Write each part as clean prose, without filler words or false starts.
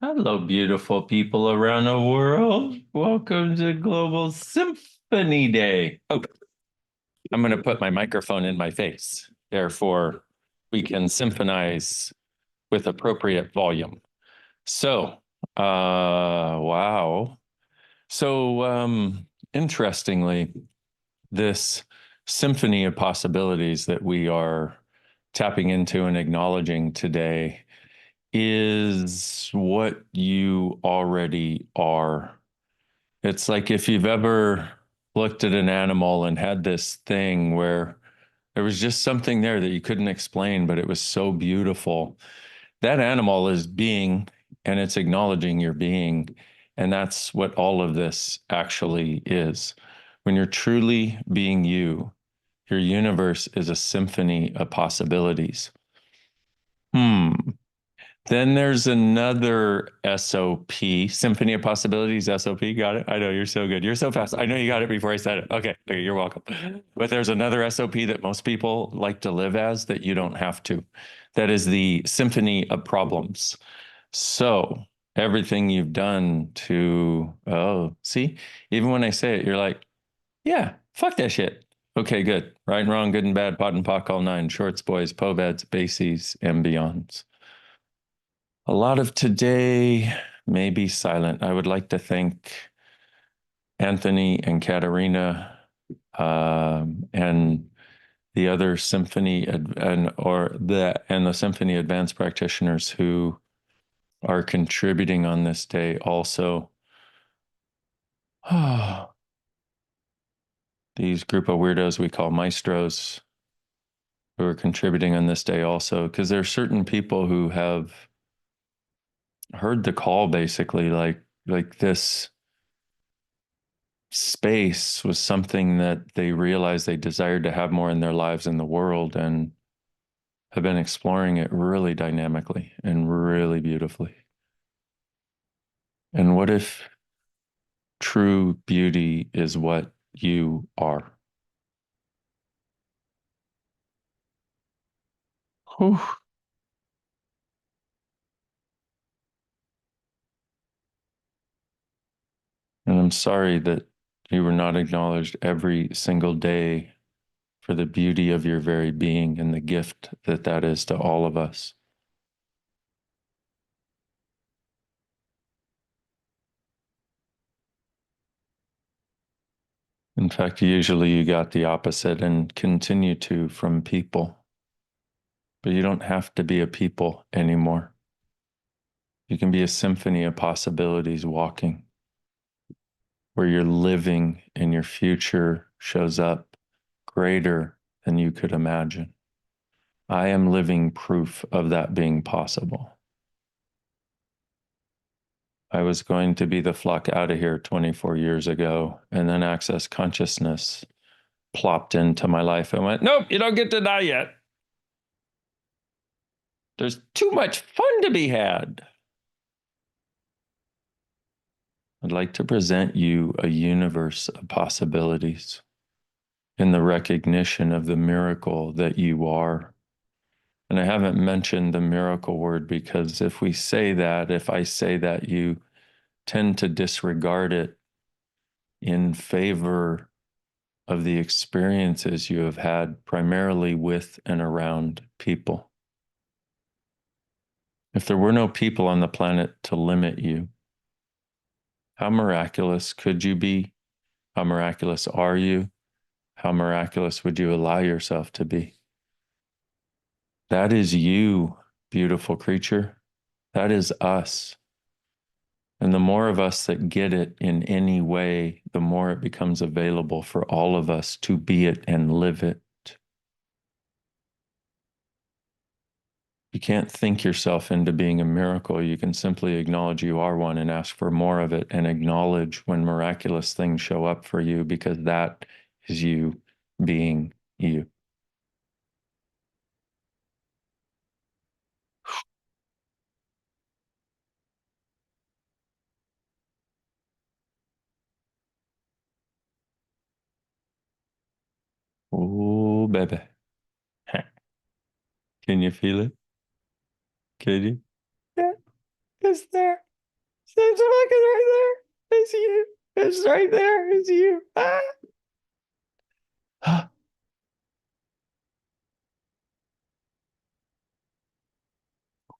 Hello, beautiful people around the world. Welcome to Global Symphony Day. Oh, I'm going to put my microphone in my face. Therefore, we can symphonize with appropriate volume. So, wow. So, interestingly, this symphony of possibilities that we are tapping into and acknowledging today is what you already are. It's like if you've ever looked at an animal and had this thing where there was just something there that you couldn't explain, but it was so beautiful. That animal is being, and it's acknowledging your being. And that's what all of this actually is. When you're truly being you, your universe is a symphony of possibilities. Hmm. Then there's another SOP, Symphony of Possibilities, SOP. Got it? I know you're so good. You're so fast. I know you got it before I said it. Okay, you're welcome. But there's another SOP that most people like to live as that you don't have to. That is the Symphony of Problems. So everything you've done to, oh, see, even when I say it, you're like, yeah, fuck that shit. Okay, good. Right and wrong, good and bad, pot and pock, all nine, shorts, boys, poveds, basies, and beyonds. A lot of today may be silent. I would like to thank Anthony and Katerina and the other symphony and the symphony advanced practitioners who are contributing on this day also. These group of weirdos we call maestros who are contributing on this day also, because there are certain people who have heard the call basically like this space was something that they realized they desired to have more in their lives in the world and have been exploring it really dynamically and really beautifully. And what if true beauty is what you are? Whew. And I'm sorry that you were not acknowledged every single day for the beauty of your very being and the gift that that is to all of us. In fact, usually you got the opposite and continue to from people, but you don't have to be a people anymore. You can be a symphony of possibilities walking, where you're living and your future shows up greater than you could imagine. I am living proof of that being possible. I was going to be the flock out of here 24 years ago, and then access consciousness plopped into my life and went, nope, you don't get to die yet. There's too much fun to be had. I'd like to present you a universe of possibilities in the recognition of the miracle that you are. And I haven't mentioned the miracle word because if we say that, if I say that, you tend to disregard it in favor of the experiences you have had primarily with and around people. If there were no people on the planet to limit you, how miraculous could you be? How miraculous are you? How miraculous would you allow yourself to be? That is you, beautiful creature. That is us. And the more of us that get it in any way, the more it becomes available for all of us to be it and live it. You can't think yourself into being a miracle. You can simply acknowledge you are one and ask for more of it and acknowledge when miraculous things show up for you because that is you being you. Oh, baby. Can you feel it? Can you? Yeah, it's there. It's fucking right there. It's you. It's right there. It's you. Ah.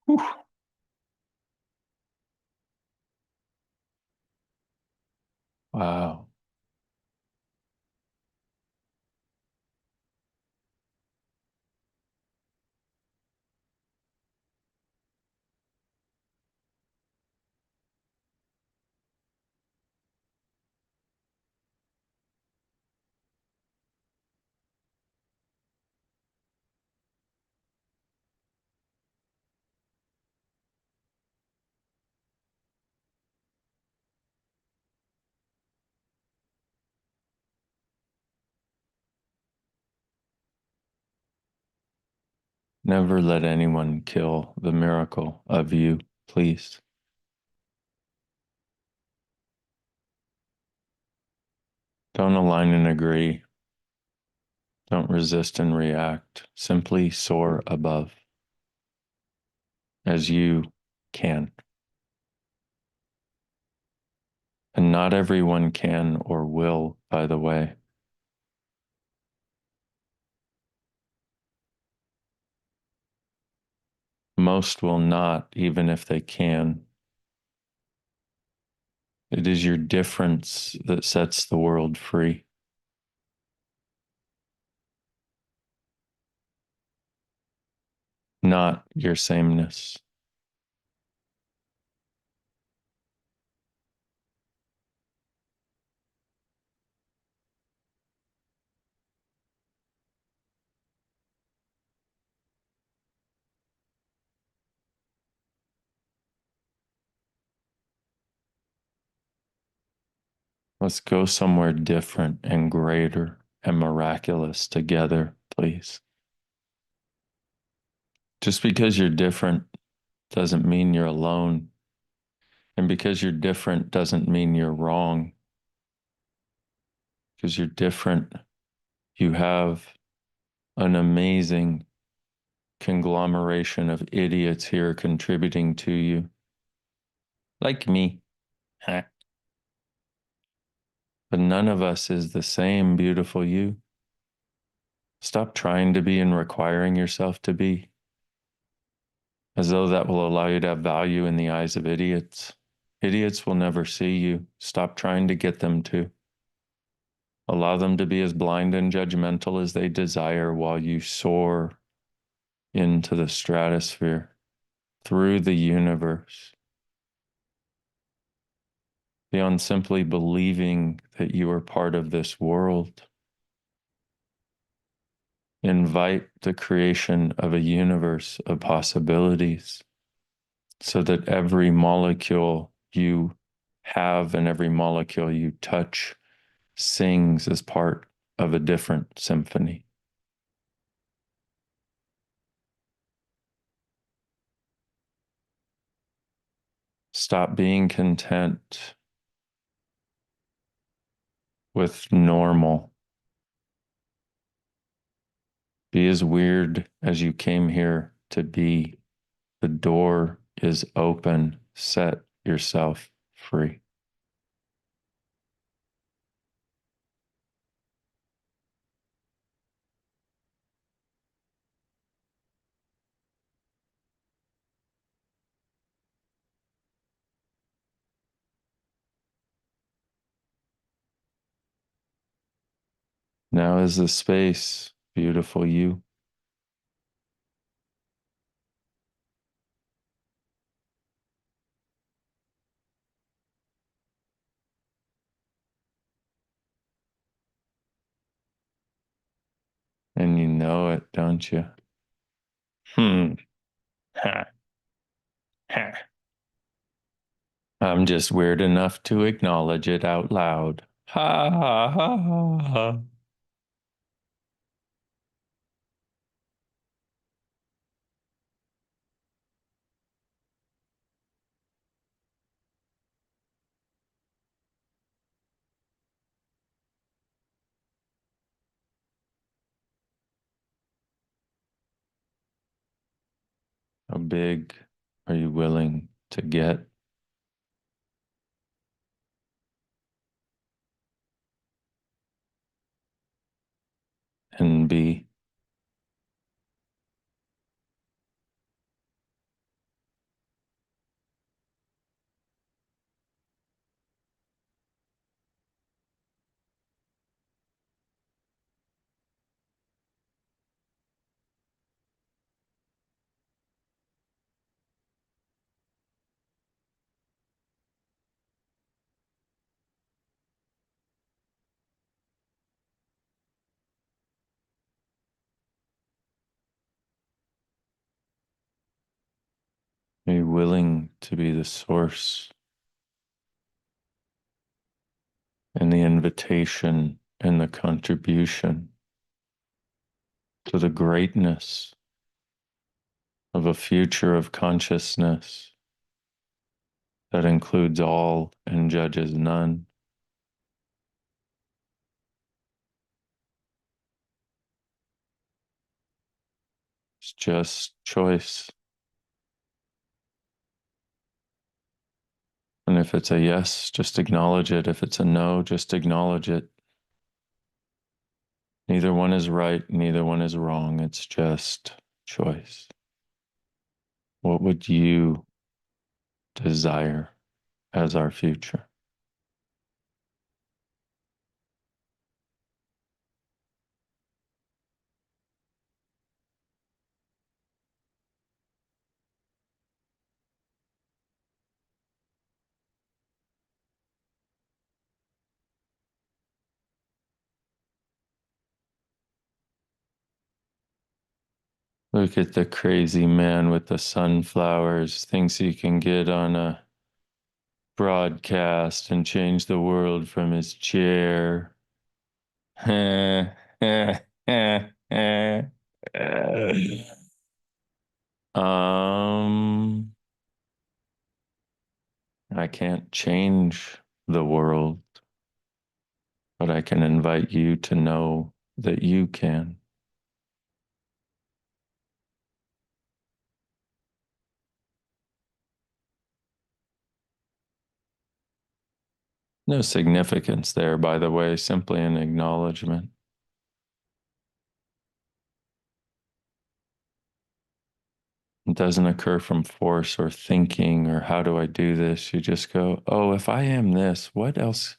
Whew. Wow. Never let anyone kill the miracle of you, please. Don't align and agree. Don't resist and react. Simply soar above as you can. And not everyone can or will, by the way. Most will not, even if they can. It is your difference that sets the world free, not your sameness. Let's go somewhere different and greater and miraculous together, please. Just because you're different doesn't mean you're alone. And because you're different doesn't mean you're wrong. Because you're different, you have an amazing conglomeration of idiots here contributing to you, like me. But none of us is the same, beautiful you. Stop trying to be and requiring yourself to be, as though that will allow you to have value in the eyes of idiots. Idiots will never see you. Stop trying to get them to. Allow them to be as blind and judgmental as they desire while you soar into the stratosphere, through the universe, beyond simply believing that you are part of this world. Invite the creation of a universe of possibilities so that every molecule you have and every molecule you touch sings as part of a different symphony. Stop being content with normal. Be as weird as you came here to be. The door is open. Set yourself free. Now is the space, beautiful you. And you know it, don't you? Hmm. Ha. Ha. I'm just weird enough to acknowledge it out loud. Ha ha ha ha ha. How big are you willing to get? and be. Be willing to be the source and the invitation and the contribution to the greatness of a future of consciousness that includes all and judges none. It's just choice. And if it's a yes, just acknowledge it. If it's a no, just acknowledge it. Neither one is right, neither one is wrong. It's just choice. What would you desire as our future? Look at the crazy man with the sunflowers, thinks he can get on a broadcast and change the world from his chair. um, I can't change the world, but I can invite you to know that you can. No significance there, by the way, simply an acknowledgement. It doesn't occur from force or thinking or how do I do this? You just go, oh, if I am this, what else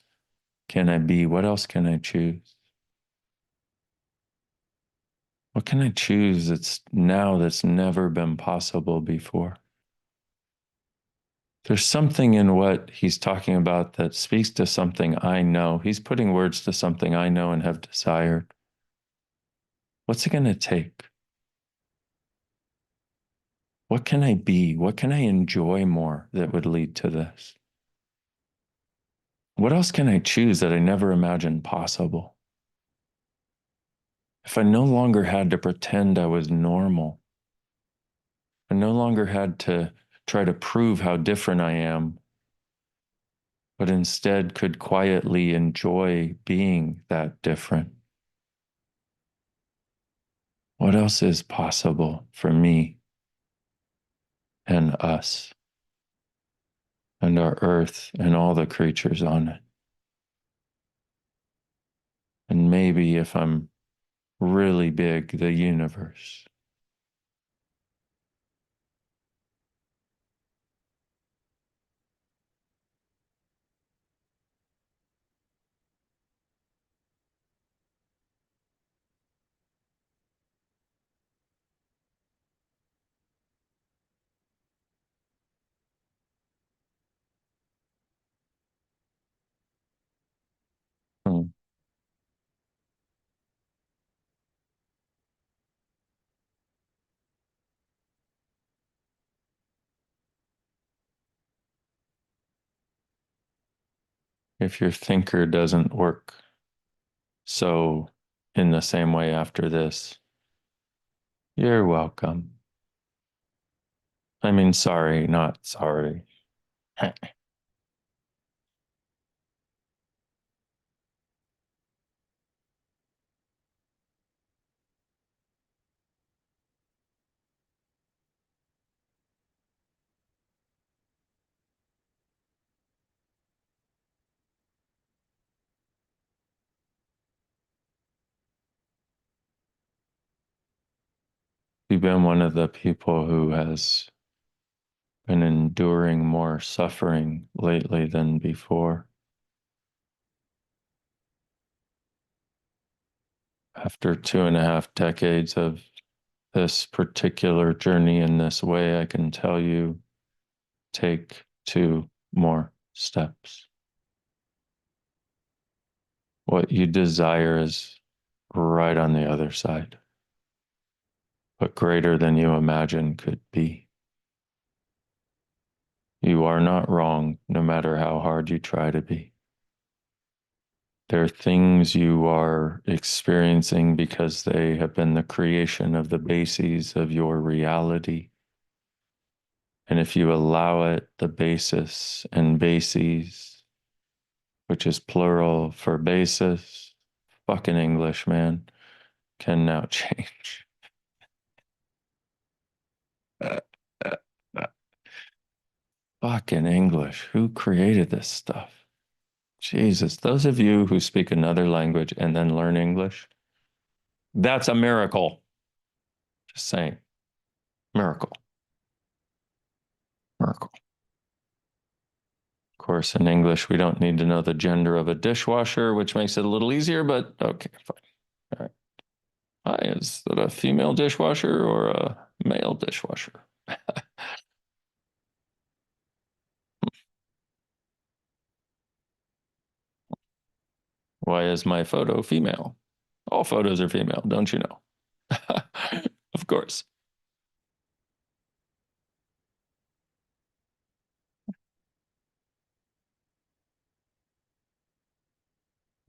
can I be? What else can I choose? What can I choose that's never been possible before? There's something in what he's talking about that speaks to something I know. He's putting words to something I know and have desired. What's it going to take? What can I be? What can I enjoy more that would lead to this? What else can I choose that I never imagined possible? If I no longer had to pretend I was normal, I no longer had to try to prove how different I am, but instead could quietly enjoy being that different. What else is possible for me and us and our earth and all the creatures on it? And maybe if I'm really big, the universe. Hmm. If your thinker doesn't work so in the same way after this, you're welcome. I mean, sorry, not sorry. been one of the people who has been enduring more suffering lately than before? After 2.5 decades of this particular journey in this way, I can tell you, take 2 more steps. What you desire is right on the other side, but greater than you imagine could be. You are not wrong, no matter how hard you try to be. There are things you are experiencing because they have been the creation of the bases of your reality. And if you allow it, the basis and bases, which is plural for basis, fucking English, man, can now change. Fucking English. Who created this stuff? Jesus, those of you who speak another language and then learn English, that's a miracle. Just saying. Miracle. Miracle. Of course, in English, we don't need to know the gender of a dishwasher, which makes it a little easier, but okay, fine. All right. Hi, is that a female dishwasher or a male dishwasher? Why is my photo female? All photos are female, don't you know? Of course.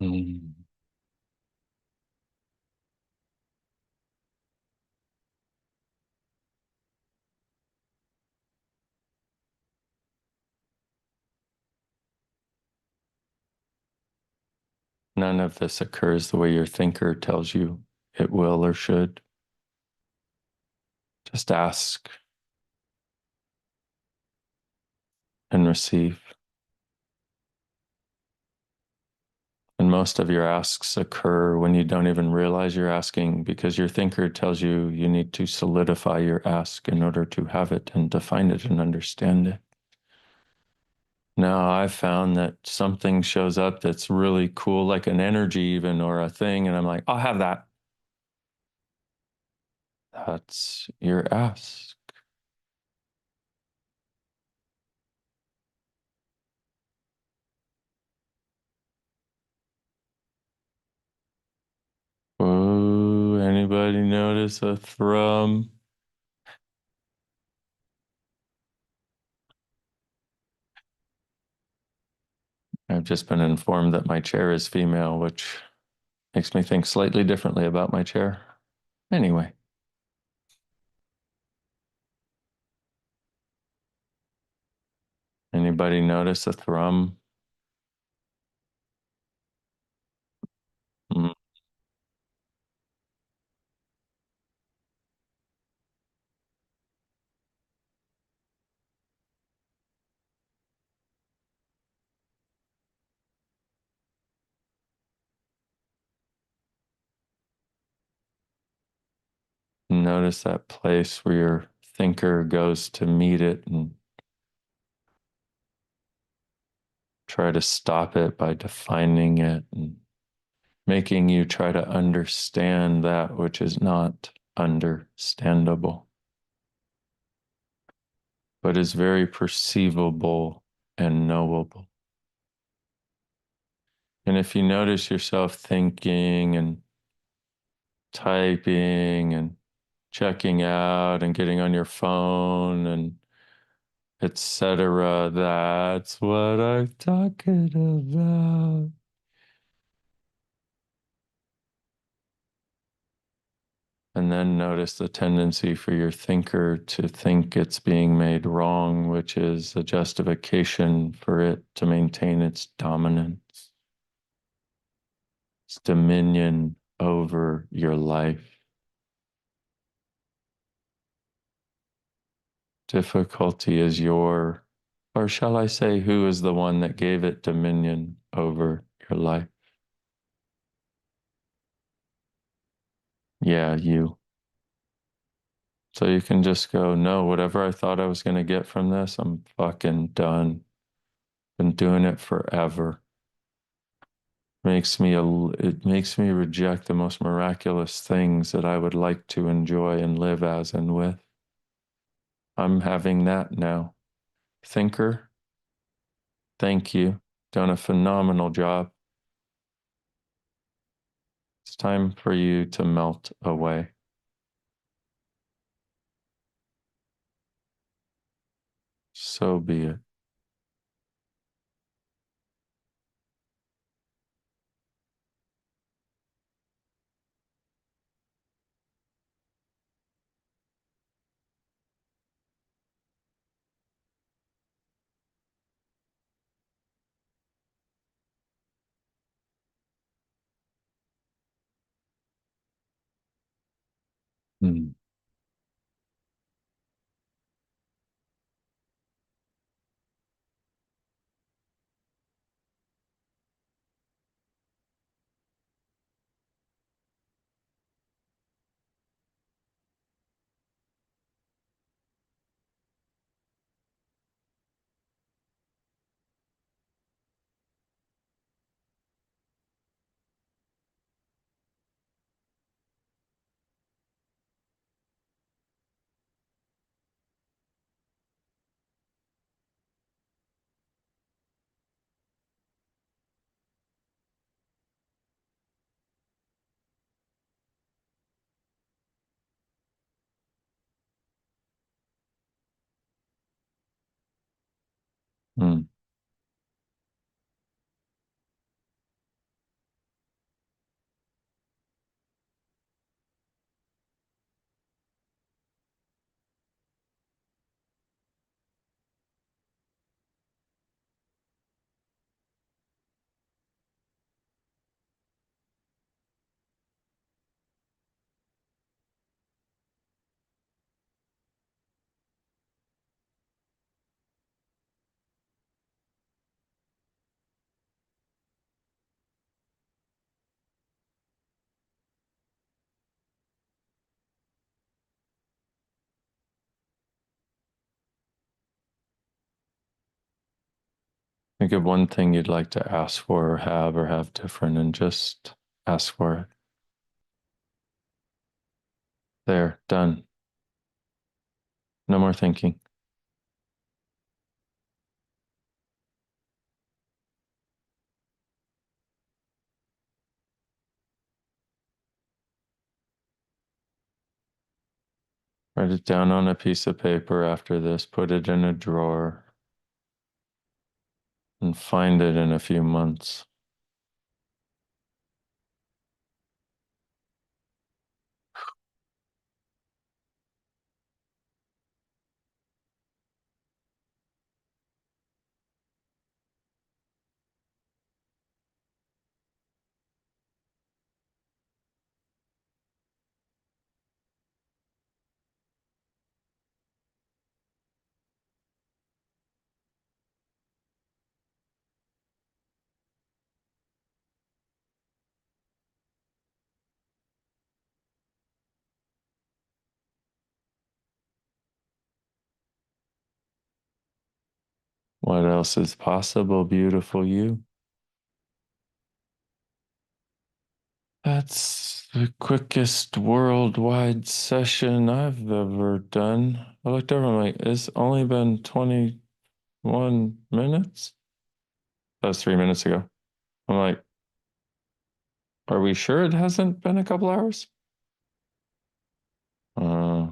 Mm. None of this occurs the way your thinker tells you it will or should. Just ask and receive. And most of your asks occur when you don't even realize you're asking because your thinker tells you you need to solidify your ask in order to have it and define it and understand it. Now, I've found that something shows up that's really cool, like an energy even or a thing, and I'm like, I'll have that. That's your ask. Oh, anybody notice a thrum? I've just been informed that my chair is female, which makes me think slightly differently about my chair. Anyway, anybody notice a thrum? Mm. Notice that place where your thinker goes to meet it and try to stop it by defining it and making you try to understand that which is not understandable, but is very perceivable and knowable. And if you notice yourself thinking and typing and checking out and getting on your phone and etc., that's what I'm talking about. And then notice the tendency for your thinker to think it's being made wrong, which is a justification for it to maintain its dominance, its dominion over your life. Difficulty is or shall I say, who is the one that gave it dominion over your life? Yeah, you. So you can just go, no, whatever I thought I was going to get from this, I'm fucking done. Been doing it forever. It makes me reject the most miraculous things that I would like to enjoy and live as and with. I'm having that now. Thinker, thank you. Done a phenomenal job. It's time for you to melt away. So be it. Hmm. Hmm. Think of one thing you'd like to ask for or have different and just ask for it. There, done. No more thinking. Write it down on a piece of paper after this, put it in a drawer, and find it in a few months. What else is possible, beautiful you? That's the quickest worldwide session I've ever done. I looked over, I'm like, it's only been 21 minutes? That was 3 minutes ago. I'm like, are we sure it hasn't been a couple hours? Uh,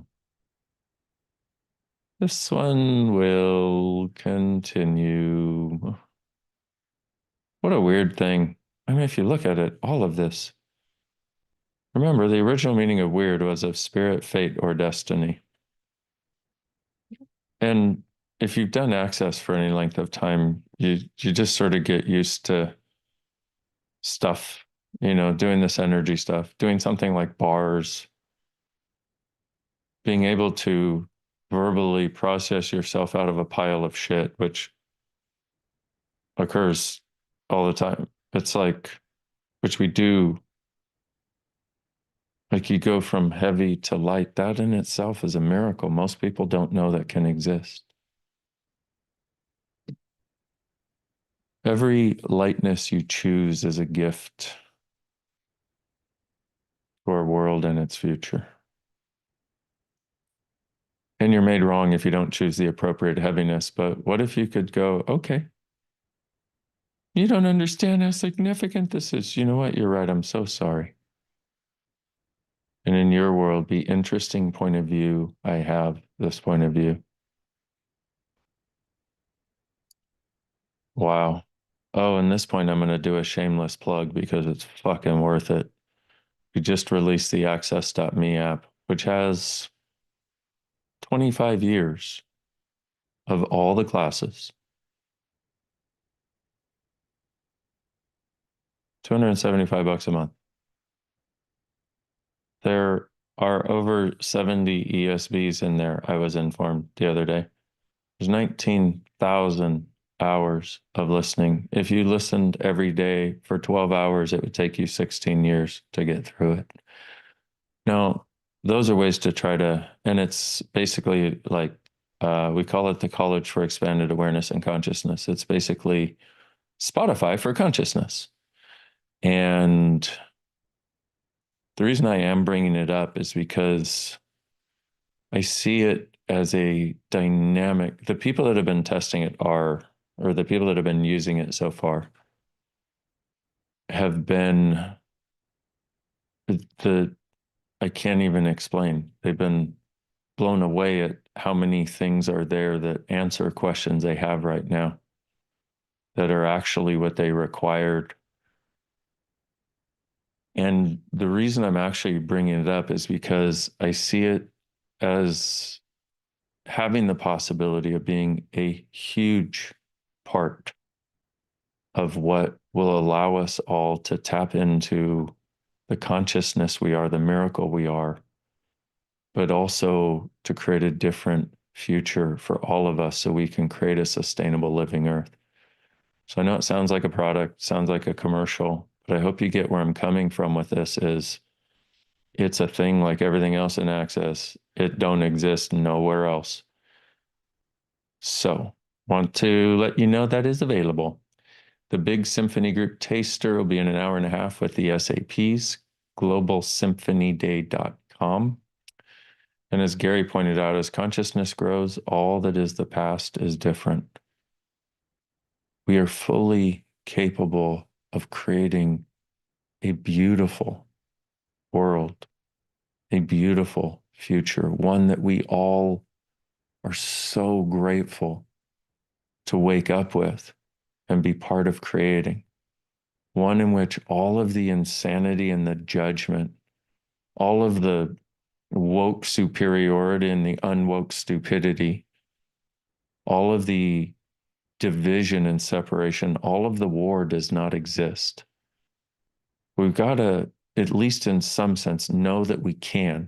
this one will continue. What a weird thing. I mean, if you look at it, all of this. Remember, the original meaning of weird was of spirit, fate, or destiny. And if you've done access for any length of time, you just sort of get used to stuff, doing this energy stuff, doing something like bars, being able to verbally process yourself out of a pile of shit, which occurs all the time. It's like, which we do Like you go from heavy to light. That in itself is a miracle. Most people don't know that can exist. Every lightness you choose is a gift for a world and its future. And you're made wrong if you don't choose the appropriate heaviness. But what if you could go, okay, you don't understand how significant this is. You know what? You're right. I'm so sorry. And in your world, be interesting point of view. I have this point of view. Wow. Oh, and this point, I'm going to do a shameless plug because it's fucking worth it. We just released the Access.me app, which has 25 years of all the classes, 275 bucks a month. There are over 70 ESBs in there, I was informed the other day. There's 19,000 hours of listening. If you listened every day for 12 hours, it would take you 16 years to get through it. Now, those are ways to try to, and it's basically like we call it the College for Expanded Awareness and Consciousness. It's basically Spotify for consciousness. And the reason I am bringing it up is because I see it as a dynamic. The people that have been testing it are, or the people that have been using it so far, have been the, I can't even explain. They've been blown away at how many things are there that answer questions they have right now that are actually what they required. And the reason I'm actually bringing it up is because I see it as having the possibility of being a huge part of what will allow us all to tap into the consciousness we are, the miracle we are, but also to create a different future for all of us so we can create a sustainable living earth. So I know it sounds like a product, sounds like a commercial, but I hope you get where I'm coming from with this is it's a thing like everything else in Access. It don't exist nowhere else. So want to let you know that is available. The big Symphony group taster will be in an hour and a half with the SAPs, globalsymphonyday.com. And as Gary pointed out, as consciousness grows, all that is the past is different. We are fully capable of creating a beautiful world, a beautiful future, one that we all are so grateful to wake up with and be part of creating. One in which all of the insanity and the judgment, all of the woke superiority and the unwoke stupidity, all of the division and separation, all of the war does not exist. We've got to, at least in some sense, know that we can.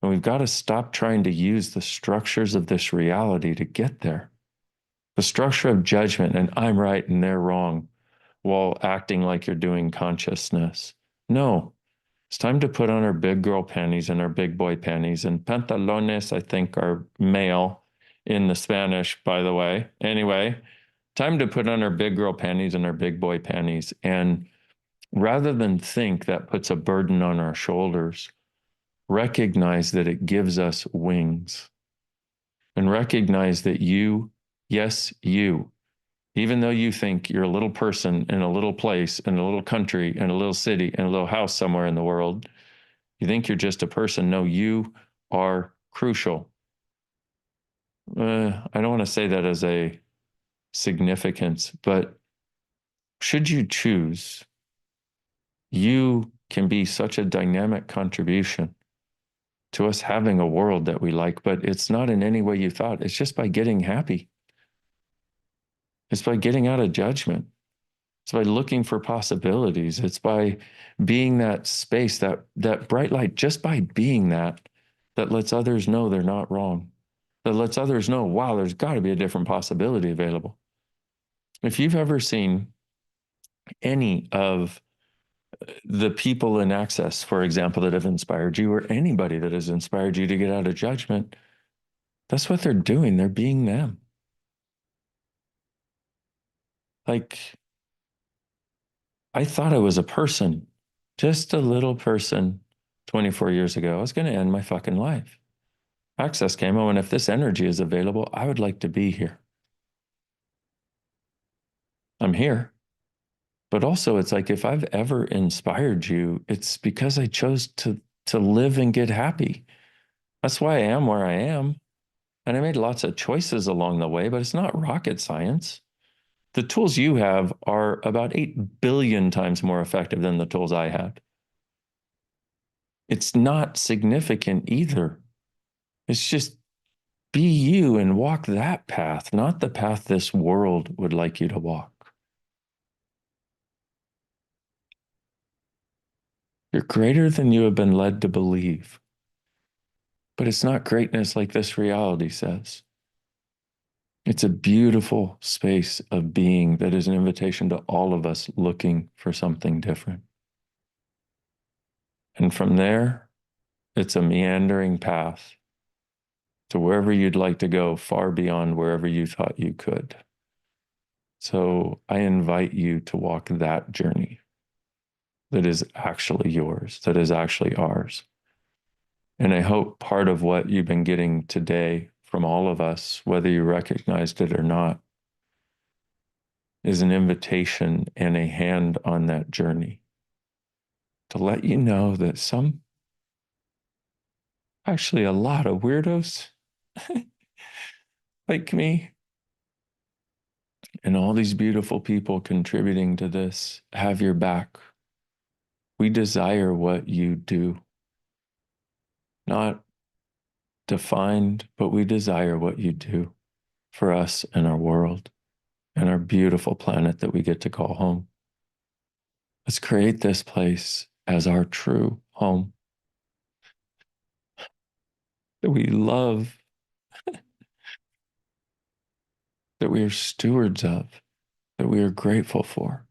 And we've got to stop trying to use the structures of this reality to get there. The structure of judgment and I'm right and they're wrong while acting like you're doing consciousness. No, it's time to put on our big girl panties and our big boy panties. And pantalones, I think, are male in the Spanish, by the way. Anyway, time to put on our big girl panties and our big boy panties. And rather than think that puts a burden on our shoulders, recognize that it gives us wings. And recognize that you, yes, you, even though you think you're a little person in a little place, in a little country, in a little city, in a little house somewhere in the world, you think you're just a person. No, you are crucial. I don't want to say that as a significance, but should you choose, you can be such a dynamic contribution to us having a world that we like, but it's not in any way you thought. It's just by getting happy. It's by getting out of judgment. It's by looking for possibilities. It's by being that space, that bright light, just by being that lets others know they're not wrong, that lets others know, wow, there's got to be a different possibility available. If you've ever seen any of The people in Access, for example, that have inspired you, or anybody that has inspired you to get out of judgment, that's what they're doing. They're being them. Like, I thought I was a person, just a little person 24 years ago. I was going to end my fucking life. Access came. Oh, and if this energy is available, I would like to be here. I'm here. But also, it's like if I've ever inspired you, it's because I chose to live and get happy. That's why I am where I am. And I made lots of choices along the way, but it's not rocket science. The tools you have are about 8 billion times more effective than the tools I had. It's not significant either. It's just be you and walk that path, not the path this world would like you to walk. You're greater than you have been led to believe. But it's not greatness like this reality says. It's a beautiful space of being that is an invitation to all of us looking for something different. And from there, it's a meandering path to wherever you'd like to go, far beyond wherever you thought you could. So I invite you to walk that journey that is actually yours, that is actually ours. And I hope part of what you've been getting today from all of us, whether you recognized it or not, is an invitation and a hand on that journey to let you know that actually a lot of weirdos like me and all these beautiful people contributing to this have your back. We desire what you do, not defined, but we desire what you do for us and our world and our beautiful planet that we get to call home. Let's create this place as our true home that we love, that we are stewards of, that we are grateful for,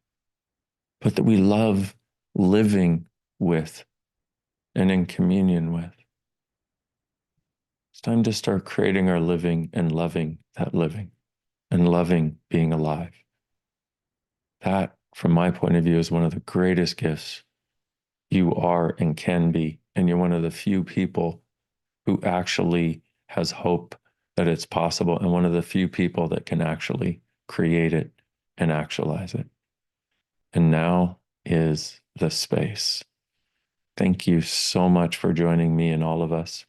but that we love living with and in communion with. It's time to start creating our living and loving that living and loving being alive. That, from my point of view, is one of the greatest gifts you are and can be. And you're one of the few people who actually has hope that it's possible, and one of the few people that can actually create it and actualize it. And now is the space. Thank you so much for joining me and all of us.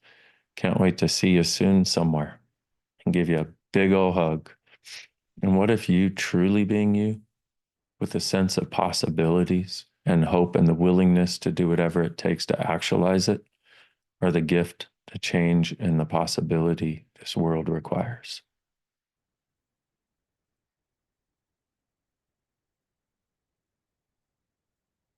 Can't wait to see you soon somewhere and give you a big old hug. And what if you truly being you, with a sense of possibilities and hope and the willingness to do whatever it takes to actualize it, are the gift, the change, and the possibility this world requires?